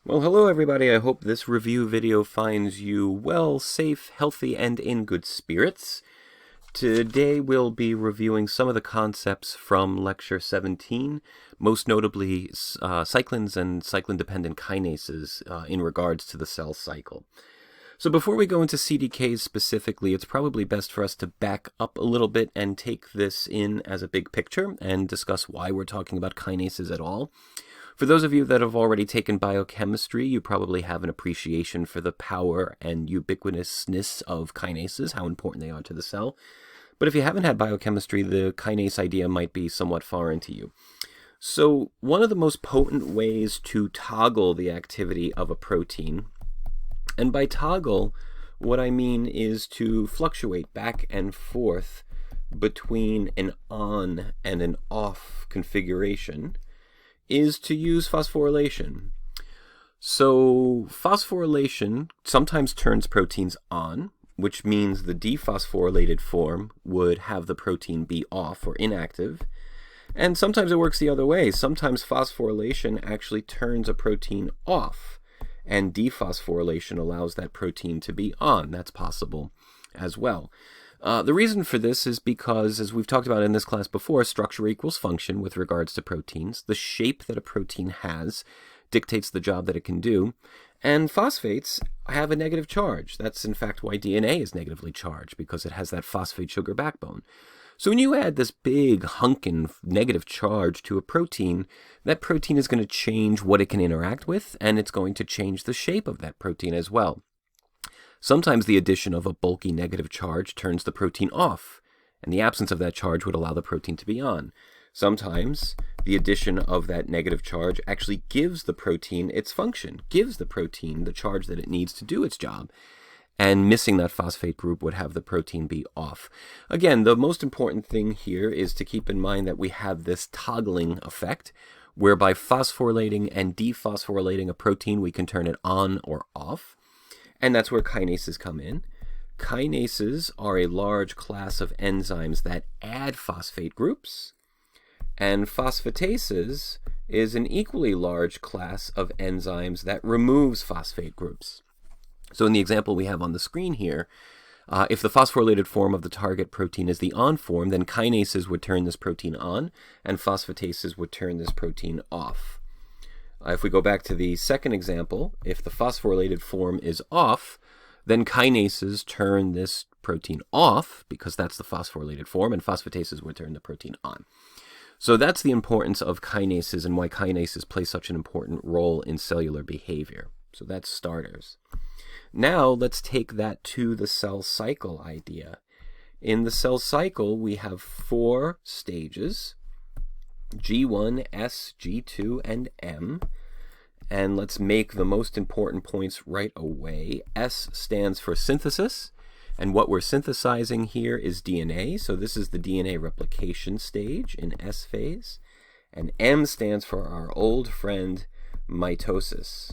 Well, hello everybody. I hope this review video finds you well, safe, healthy, and in good spirits. Today we'll be reviewing some of the concepts from Lecture 17, most notably cyclins and cyclin-dependent kinases in regards to the cell cycle. So before we go into Cdks specifically, it's probably best for us to back up a little bit and take this in as a big picture and discuss why we're talking about kinases at all. For those of you that have already taken biochemistry, you probably have an appreciation for the power and ubiquitousness of kinases, how important they are to the cell. But if you haven't had biochemistry, the kinase idea might be somewhat foreign to you. So one of the most potent ways to toggle the activity of a protein, and by toggle, what I mean is to fluctuate back and forth between an on and an off configuration, is to use phosphorylation. So phosphorylation sometimes turns proteins on, which means the dephosphorylated form would have the protein be off or inactive. And sometimes it works the other way. Sometimes phosphorylation actually turns a protein off, and dephosphorylation allows that protein to be on. That's possible as well. The reason for this is because, as we've talked about in this class before, structure equals function with regards to proteins. The shape that a protein has dictates the job that it can do, and phosphates have a negative charge. That's in fact why DNA is negatively charged, because it has that phosphate sugar backbone. So when you add this big hunkin' negative charge to a protein, that protein is going to change what it can interact with, and it's going to change the shape of that protein as well. Sometimes the addition of a bulky negative charge turns the protein off, and the absence of that charge would allow the protein to be on. Sometimes the addition of that negative charge actually gives the protein its function, gives the protein the charge that it needs to do its job, and missing that phosphate group would have the protein be off. Again, the most important thing here is to keep in mind that we have this toggling effect, whereby phosphorylating and dephosphorylating a protein, we can turn it on or off. And that's where kinases come in. Kinases are a large class of enzymes that add phosphate groups, and phosphatases is an equally large class of enzymes that removes phosphate groups. So in the example we have on the screen here, if the phosphorylated form of the target protein is the on form, then kinases would turn this protein on, and phosphatases would turn this protein off. If we go back to the second example, if the phosphorylated form is off, then kinases turn this protein off, because that's the phosphorylated form, and phosphatases would turn the protein on. So that's the importance of kinases and why kinases play such an important role in cellular behavior. So that's starters. Now let's take that to the cell cycle idea. In the cell cycle, we have 4 stages: G1, S, G2, and M. And let's make the most important points right away. S stands for synthesis, and what we're synthesizing here is DNA. So this is the DNA replication stage in S phase. And M stands for our old friend mitosis.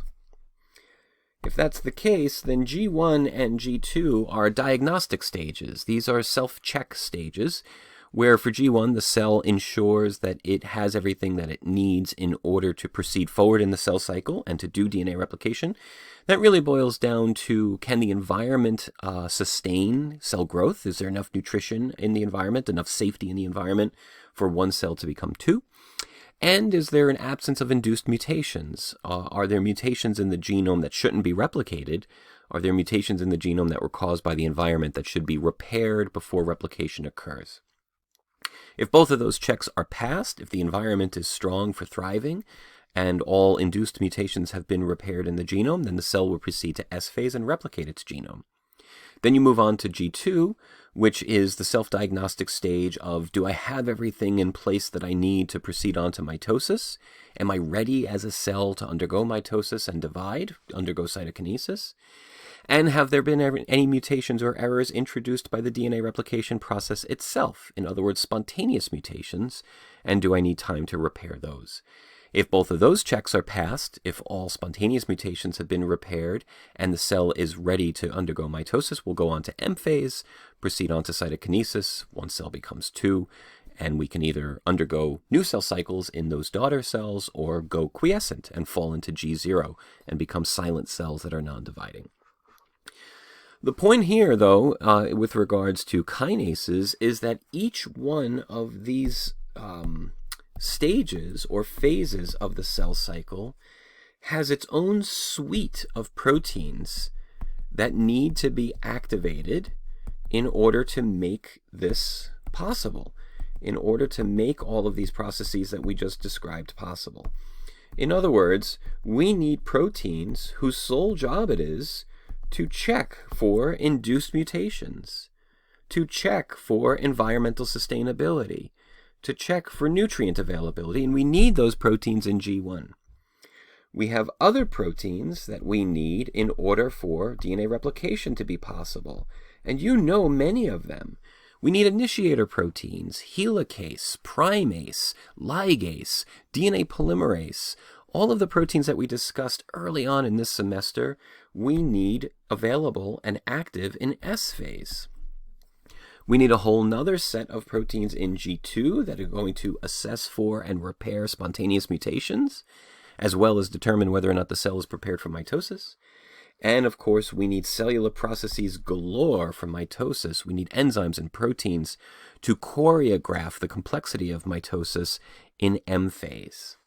If that's the case, then G1 and G2 are diagnostic stages. These are self-check stages, where for G1, the cell ensures that it has everything that it needs in order to proceed forward in the cell cycle and to do DNA replication. That really boils down to, can the environment sustain cell growth? Is there enough nutrition in the environment, enough safety in the environment for one cell to become 2? And is there an absence of induced mutations? Are there mutations in the genome that shouldn't be replicated? Are there mutations in the genome that were caused by the environment that should be repaired before replication occurs? If both of those checks are passed, if the environment is strong for thriving, and all induced mutations have been repaired in the genome, then the cell will proceed to S phase and replicate its genome. Then you move on to G2, which is the self-diagnostic stage of, do I have everything in place that I need to proceed on to mitosis? Am I ready as a cell to undergo mitosis and divide, undergo cytokinesis? And have there been any mutations or errors introduced by the DNA replication process itself? In other words, spontaneous mutations, and do I need time to repair those? If both of those checks are passed, if all spontaneous mutations have been repaired, and the cell is ready to undergo mitosis, we'll go on to M phase, proceed on to cytokinesis. One cell becomes 2, And we can either undergo new cell cycles in those daughter cells or go quiescent and fall into G0 and become silent cells that are non-dividing. The point here, though, with regards to kinases, is that each one of these stages or phases of the cell cycle has its own suite of proteins that need to be activated in order to make this possible, in order to make all of these processes that we just described possible. In other words, we need proteins whose sole job it is to check for induced mutations, to check for environmental sustainability, to check for nutrient availability, and we need those proteins in G1. We have other proteins that we need in order for DNA replication to be possible, and you know many of them. We need initiator proteins, helicase, primase, ligase, DNA polymerase. All of the proteins that we discussed early on in this semester, we need available and active in S phase. We need a whole nother set of proteins in G2 that are going to assess for and repair spontaneous mutations, as well as determine whether or not the cell is prepared for mitosis. And of course, we need cellular processes galore for mitosis. We need enzymes and proteins to choreograph the complexity of mitosis in M phase.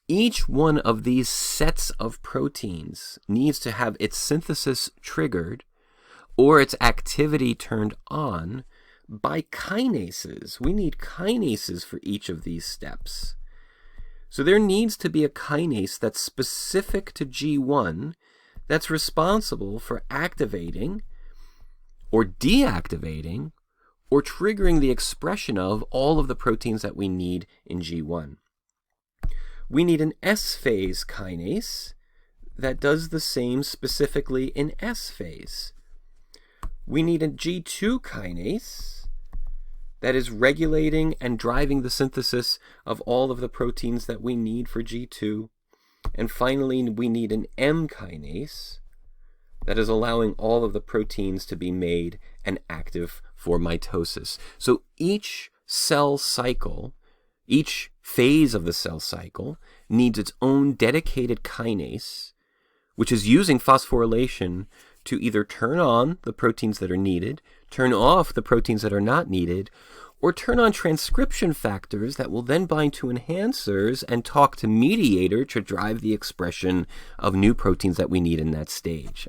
Each one of these sets of proteins needs to have its synthesis triggered or its activity turned on by kinases. We need kinases for each of these steps. So there needs to be a kinase that's specific to G1 that's responsible for activating or deactivating or triggering the expression of all of the proteins that we need in G1. We need an S phase kinase that does the same specifically in S phase. We need a G2 kinase that is regulating and driving the synthesis of all of the proteins that we need for G2. And finally, we need an M kinase that is allowing all of the proteins to be made and active for mitosis. So each cell cycle, each phase of the cell cycle, needs its own dedicated kinase, which is using phosphorylation to either turn on the proteins that are needed, turn off the proteins that are not needed, or turn on transcription factors that will then bind to enhancers and talk to mediator to drive the expression of new proteins that we need in that stage.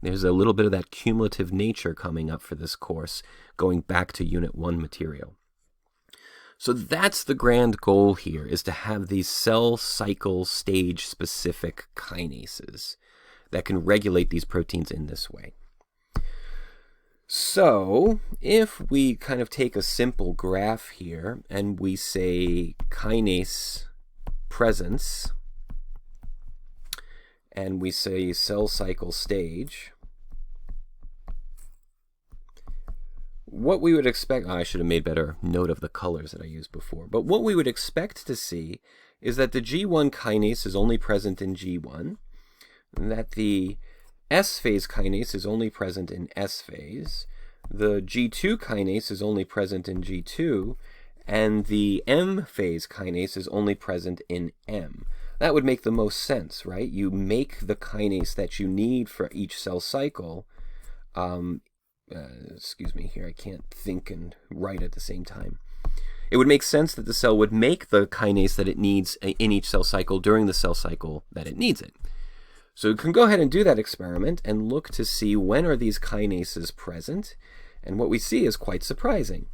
There's a little bit of that cumulative nature coming up for this course, going back to Unit 1 material. So that's the grand goal here, is to have these cell cycle stage specific kinases that can regulate these proteins in this way. So if we kind of take a simple graph here and we say kinase presence and we say cell cycle stage, what we would expect, I should have made better note of the colors that I used before, but what we would expect to see is that the G1 kinase is only present in G1, and that the S phase kinase is only present in S phase, the G2 kinase is only present in G2, and the M phase kinase is only present in M. That would make the most sense, right? You make the kinase that you need for each cell cycle. Excuse me here, I can't think and write at the same time. It would make sense that the cell would make the kinase that it needs in each cell cycle during the cell cycle that it needs it. So you can go ahead and do that experiment and look to see when are these kinases present, and what we see is quite surprising.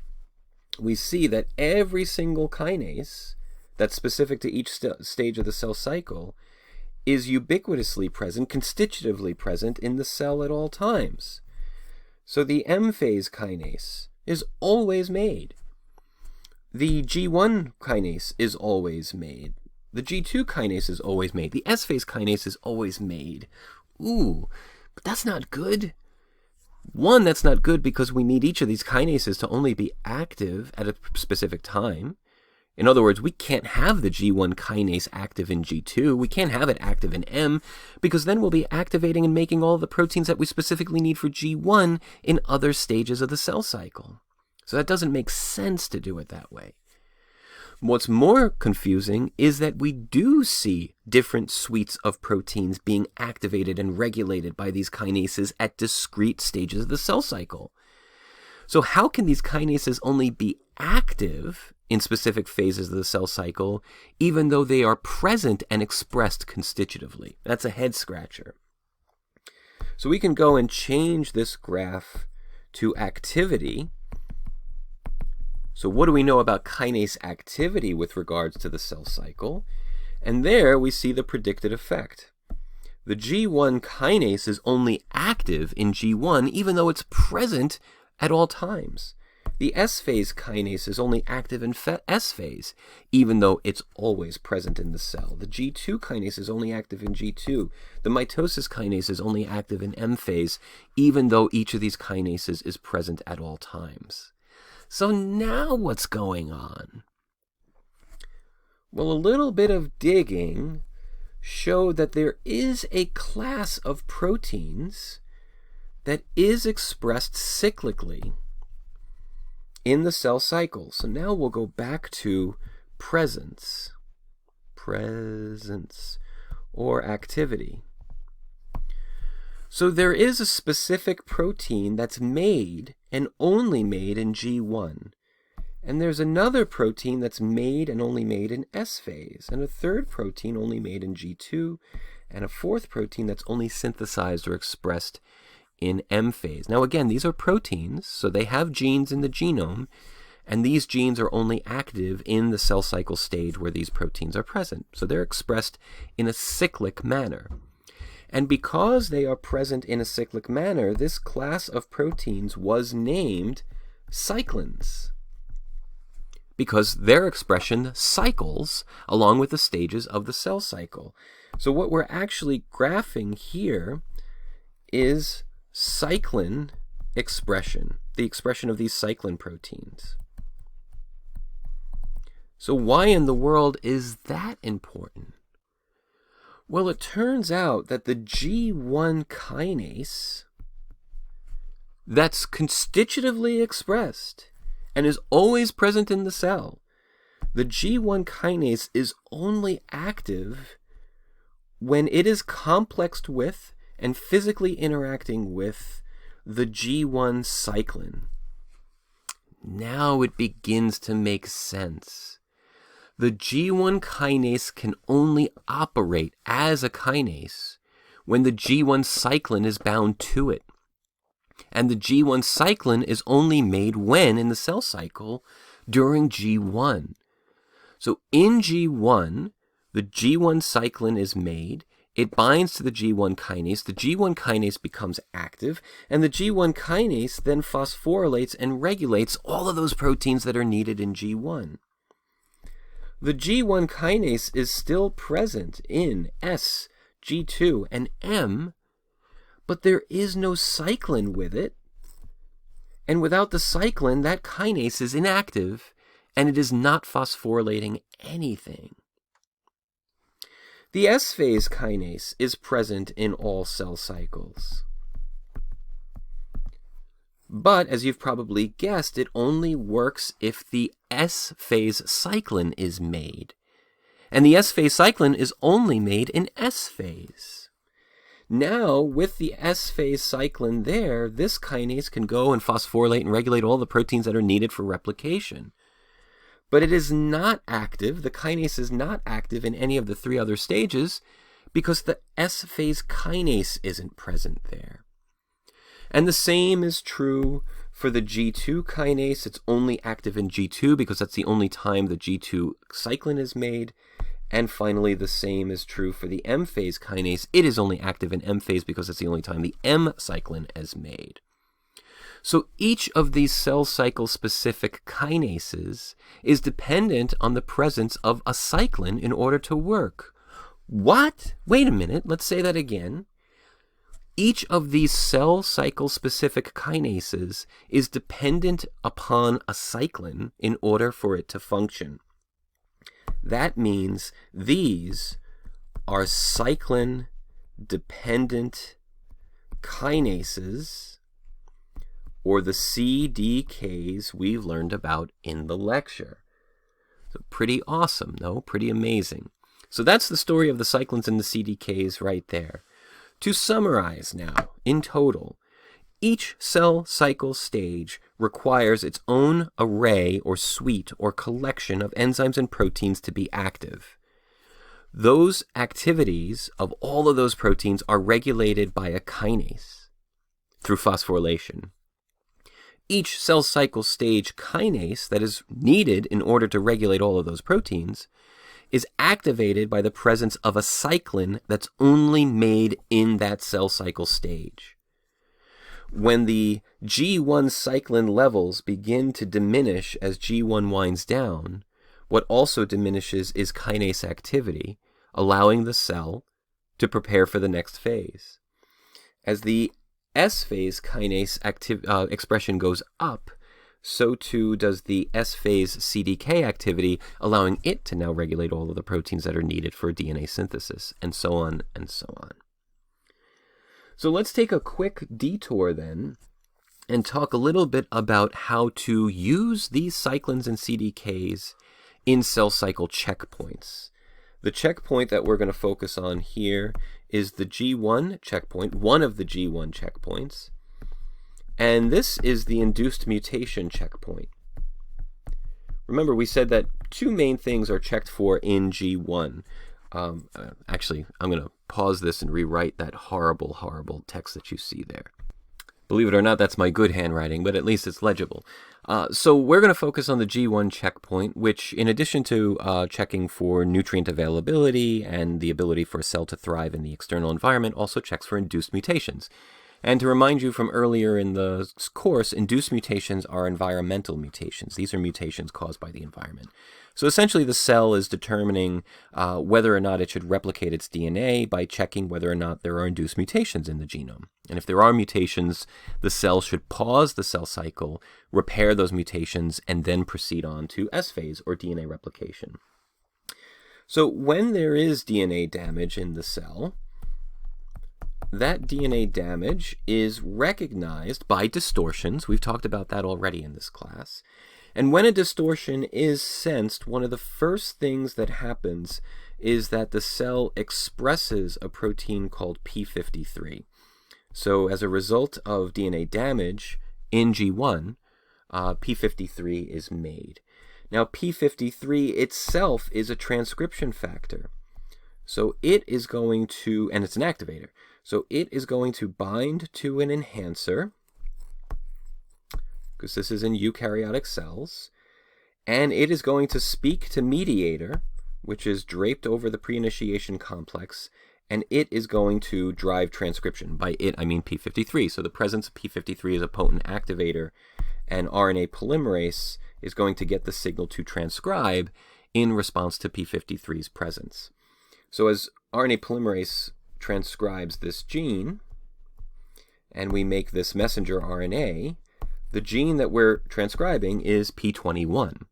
We see that every single kinase that's specific to each stage of the cell cycle is ubiquitously present, constitutively present in the cell at all times. So the M phase kinase is always made. The G1 kinase is always made. The G2 kinase is always made. The S phase kinase is always made. Ooh, but that's not good. One, that's not good because we need each of these kinases to only be active at a specific time. In other words, we can't have the G1 kinase active in G2. We can't have it active in M because then we'll be activating and making all the proteins that we specifically need for G1 in other stages of the cell cycle. So that doesn't make sense to do it that way. What's more confusing is that we do see different suites of proteins being activated and regulated by these kinases at discrete stages of the cell cycle. So how can these kinases only be active in specific phases of the cell cycle, even though they are present and expressed constitutively? That's a head scratcher. So we can go and change this graph to activity. So what do we know about kinase activity with regards to the cell cycle? And there we see the predicted effect. The G1 kinase is only active in G1 even though it's present at all times. The S-phase kinase is only active in S-phase even though it's always present in the cell. The G2 kinase is only active in G2. The mitosis kinase is only active in M-phase even though each of these kinases is present at all times. So now what's going on? Well, a little bit of digging showed that there is a class of proteins that is expressed cyclically in the cell cycle. So now we'll go back to presence or activity. So there is a specific protein that's made and only made in G1. And there's another protein that's made and only made in S phase, and a third protein only made in G2, and a fourth protein that's only synthesized or expressed in M phase. Now again, these are proteins, so they have genes in the genome, and these genes are only active in the cell cycle stage where these proteins are present. So they're expressed in a cyclic manner. And because they are present in a cyclic manner, this class of proteins was named cyclins, because their expression cycles along with the stages of the cell cycle. So what we're actually graphing here is cyclin expression, the expression of these cyclin proteins. So why in the world is that important? Well, it turns out that the G1 kinase that's constitutively expressed and is always present in the cell, the G1 kinase is only active when it is complexed with and physically interacting with the G1 cyclin. Now it begins to make sense. The G1 kinase can only operate as a kinase when the G1 cyclin is bound to it. And the G1 cyclin is only made when in the cell cycle during G1. So in G1, the G1 cyclin is made, it binds to the G1 kinase becomes active, and the G1 kinase then phosphorylates and regulates all of those proteins that are needed in G1. The G1 kinase is still present in S, G2, and M, but there is no cyclin with it. And without the cyclin, that kinase is inactive, and it is not phosphorylating anything. The S-phase kinase is present in all cell cycles. But, as you've probably guessed, it only works if the S-phase cyclin is made. And the S-phase cyclin is only made in S-phase. Now, with the S-phase cyclin there, this kinase can go and phosphorylate and regulate all the proteins that are needed for replication. But it is not active, the kinase is not active in any of the three other stages because the S-phase kinase isn't present there. And the same is true for the G2 kinase. It's only active in G2 because that's the only time the G2 cyclin is made. And finally, the same is true for the M-phase kinase. It is only active in M-phase because it's the only time the M cyclin is made. So each of these cell cycle specific kinases is dependent on the presence of a cyclin in order to work. What? Wait a minute, let's say that again. Each of these cell cycle specific kinases is dependent upon a cyclin in order for it to function. That means these are cyclin dependent kinases or the Cdks we've learned about in the lecture. So pretty awesome, no? Pretty amazing. So that's the story of the cyclins and the Cdks right there. To summarize now, in total, each cell cycle stage requires its own array or suite or collection of enzymes and proteins to be active. Those activities of all of those proteins are regulated by a kinase through phosphorylation. Each cell cycle stage kinase that is needed in order to regulate all of those proteins is activated by the presence of a cyclin that's only made in that cell cycle stage. When the G1 cyclin levels begin to diminish as G1 winds down, what also diminishes is kinase activity, allowing the cell to prepare for the next phase. As the S-phase kinase expression goes up, so too does the S-phase CDK activity, allowing it to now regulate all of the proteins that are needed for DNA synthesis, and so on and so on. So let's take a quick detour then and talk a little bit about how to use these cyclins and CDKs in cell cycle checkpoints. The checkpoint that we're going to focus on here is the G1 checkpoint, one of the G1 checkpoints, and this is the induced mutation checkpoint. Remember, we said that two main things are checked for in G1. Actually, I'm going to pause this and rewrite that horrible, horrible text that you see there. Believe it or not, that's my good handwriting, but at least it's legible. So we're going to focus on the G1 checkpoint, which in addition to checking for nutrient availability and the ability for a cell to thrive in the external environment, also checks for induced mutations. And to remind you from earlier in the course, induced mutations are environmental mutations. These are mutations caused by the environment. So essentially the cell is determining whether or not it should replicate its DNA by checking whether or not there are induced mutations in the genome. And if there are mutations, the cell should pause the cell cycle, repair those mutations, and then proceed on to S-phase or DNA replication. So when there is DNA damage in the cell, that DNA damage is recognized by distortions. We've talked about that already in this class. And when a distortion is sensed, one of the first things that happens is that the cell expresses a protein called p53. So as a result of DNA damage in G1, p53 is made. Now p53 itself is a transcription factor. So it is going to, and it's an activator, so it is going to bind to an enhancer, because this is in eukaryotic cells, and it is going to speak to mediator, which is draped over the pre-initiation complex, and it is going to drive transcription. By it, I mean p53. So the presence of p53 is a potent activator, and RNA polymerase is going to get the signal to transcribe in response to p53's presence. So as RNA polymerase transcribes this gene, and we make this messenger RNA, the gene that we're transcribing is p21.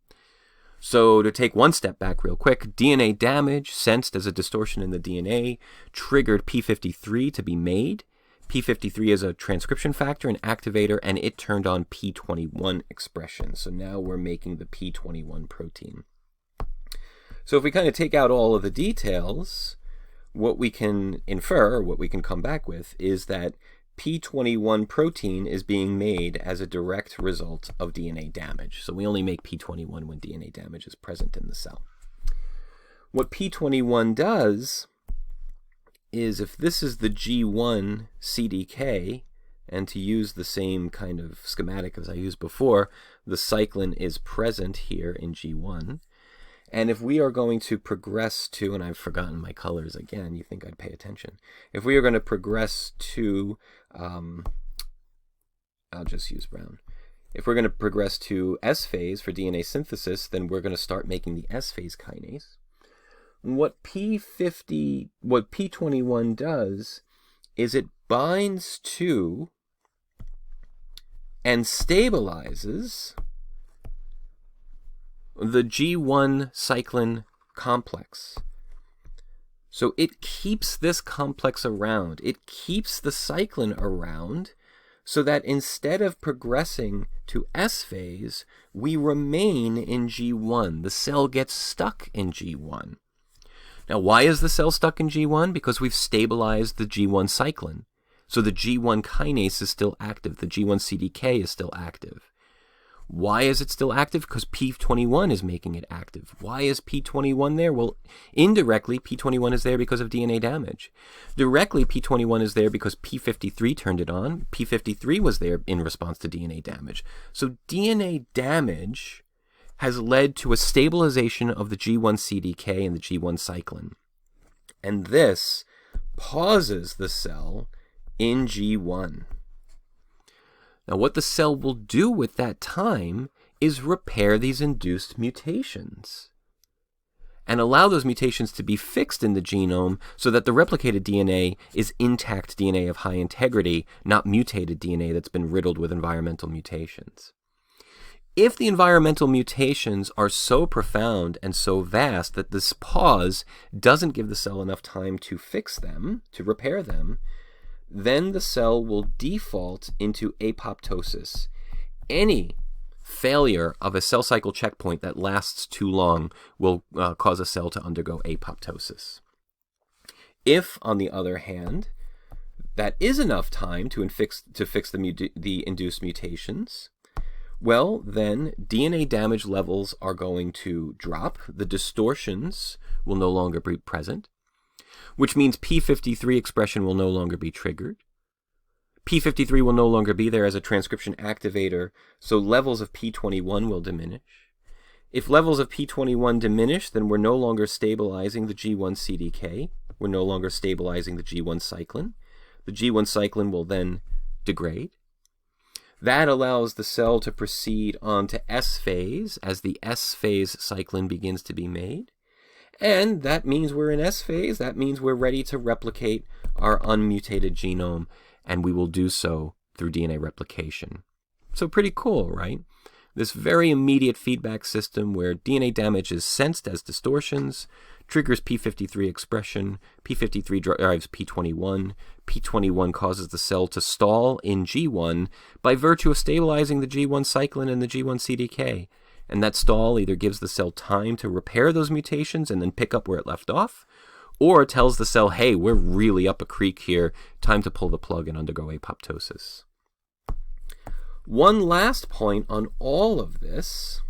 So to take one step back real quick, DNA damage sensed as a distortion in the DNA triggered p53 to be made. p53 is a transcription factor, an activator, and it turned on p21 expression. So now we're making the p21 protein. So if we kind of take out all of the details, what we can infer, or what we can come back with, is that p21 protein is being made as a direct result of DNA damage. So we only make p21 when DNA damage is present in the cell. What p21 does is, if this is the G1 CDK, and to use the same kind of schematic as I used before, the cyclin is present here in G1. And if we are going to progress to, and I've forgotten my colors again, you think I'd pay attention. If we are going to progress to, I'll just use brown. If we're going to progress to S-phase for DNA synthesis, then we're going to start making the S-phase kinase. What p21 does is it binds to and stabilizes the G1 cyclin complex. So it keeps this complex around. It keeps the cyclin around so that instead of progressing to S phase, we remain in G1. The cell gets stuck in G1. Now, why is the cell stuck in G1? Because we've stabilized the G1 cyclin. So the G1 kinase is still active. The G1 CDK is still active. Why is it still active? Because p21 is making it active. Why is p21 there? Well, indirectly, p21 is there because of DNA damage. Directly, p21 is there because p53 turned it on. p53 was there in response to DNA damage. So DNA damage has led to a stabilization of the G1 CDK and the G1 cyclin. And this pauses the cell in G1. Now, what the cell will do with that time is repair these induced mutations and allow those mutations to be fixed in the genome so that the replicated DNA is intact DNA of high integrity, not mutated DNA that's been riddled with environmental mutations. If the environmental mutations are so profound and so vast that this pause doesn't give the cell enough time to fix them, to repair them, then the cell will default into apoptosis. Any failure of a cell cycle checkpoint that lasts too long will cause a cell to undergo apoptosis. If, on the other hand, that is enough time to fix the induced mutations, well, then DNA damage levels are going to drop. The distortions will no longer be present, which means p53 expression will no longer be triggered. p53 will no longer be there as a transcription activator, so levels of p21 will diminish. If levels of p21 diminish, then we're no longer stabilizing the G1 CDK. We're no longer stabilizing the G1 cyclin. The G1 cyclin will then degrade. That allows the cell to proceed on to S phase as the S phase cyclin begins to be made. And that means we're in S phase. That means we're ready to replicate our unmutated genome, and we will do so through DNA replication. So pretty cool, right? This very immediate feedback system where DNA damage is sensed as distortions, triggers p53 expression, p53 drives p21, p21 causes the cell to stall in G1 by virtue of stabilizing the G1 cyclin and the G1 CDK. And that stall either gives the cell time to repair those mutations and then pick up where it left off, or tells the cell, hey, we're really up a creek here, time to pull the plug and undergo apoptosis. One last point on all of this.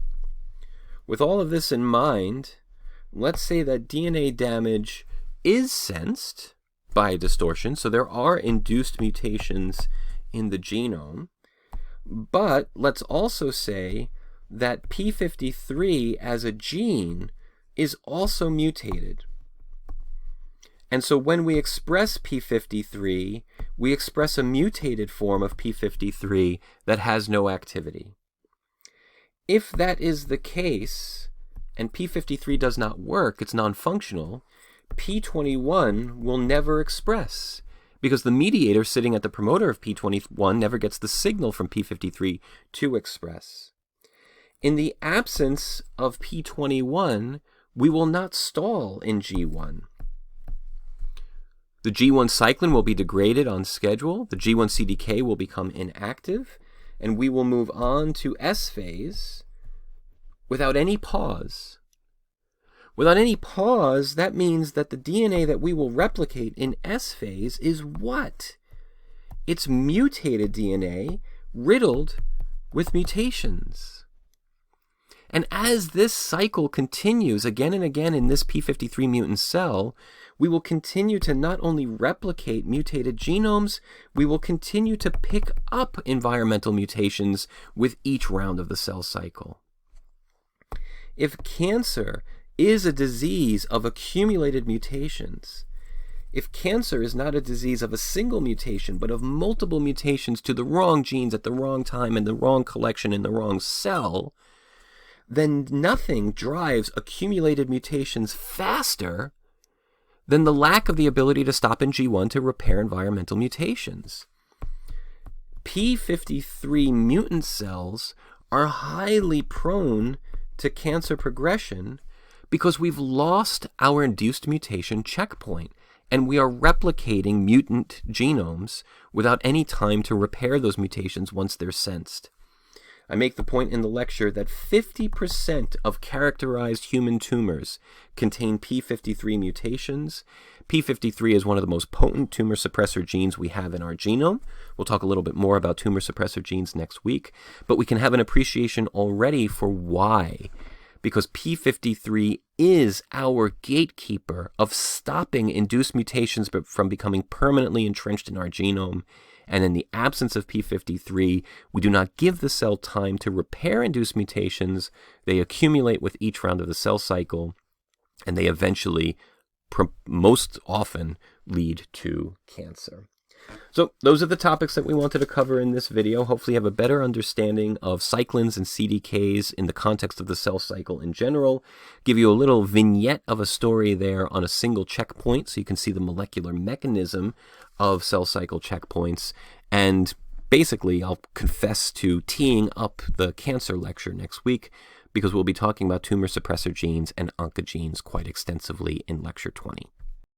With all of this in mind, let's say that DNA damage is sensed by a distortion, so there are induced mutations in the genome, but let's also say that p53 as a gene is also mutated. And so when we express p53, we express a mutated form of p53 that has no activity. If that is the case, and p53 does not work, it's non-functional, p21 will never express, because the mediator sitting at the promoter of p21 never gets the signal from p53 to express. In the absence of p21, we will not stall in G1. The G1 cyclin will be degraded on schedule, the G1 CDK will become inactive, and we will move on to S phase without any pause. Without any pause, that means that the DNA that we will replicate in S phase is what? It's mutated DNA riddled with mutations. And as this cycle continues again and again in this p53 mutant cell, we will continue to not only replicate mutated genomes, we will continue to pick up environmental mutations with each round of the cell cycle. If cancer is a disease of accumulated mutations, if cancer is not a disease of a single mutation, but of multiple mutations to the wrong genes at the wrong time and the wrong collection in the wrong cell, then nothing drives accumulated mutations faster than the lack of the ability to stop in G1 to repair environmental mutations. p53 mutant cells are highly prone to cancer progression because we've lost our induced mutation checkpoint. and we are replicating mutant genomes without any time to repair those mutations once they're sensed. I make the point in the lecture that 50% of characterized human tumors contain p53 mutations. p53 is one of the most potent tumor suppressor genes we have in our genome. We'll talk a little bit more about tumor suppressor genes next week, but we can have an appreciation already for why. Because p53 is our gatekeeper of stopping induced mutations from becoming permanently entrenched in our genome. And in the absence of p53, we do not give the cell time to repair induced mutations. They accumulate with each round of the cell cycle, and they eventually, most often, lead to cancer. So those are the topics that we wanted to cover in this video. Hopefully you have a better understanding of cyclins and Cdks in the context of the cell cycle in general. Give you a little vignette of a story there on a single checkpoint so you can see the molecular mechanism of cell cycle checkpoints. And basically I'll confess to teeing up the cancer lecture next week because we'll be talking about tumor suppressor genes and oncogenes quite extensively in lecture 20.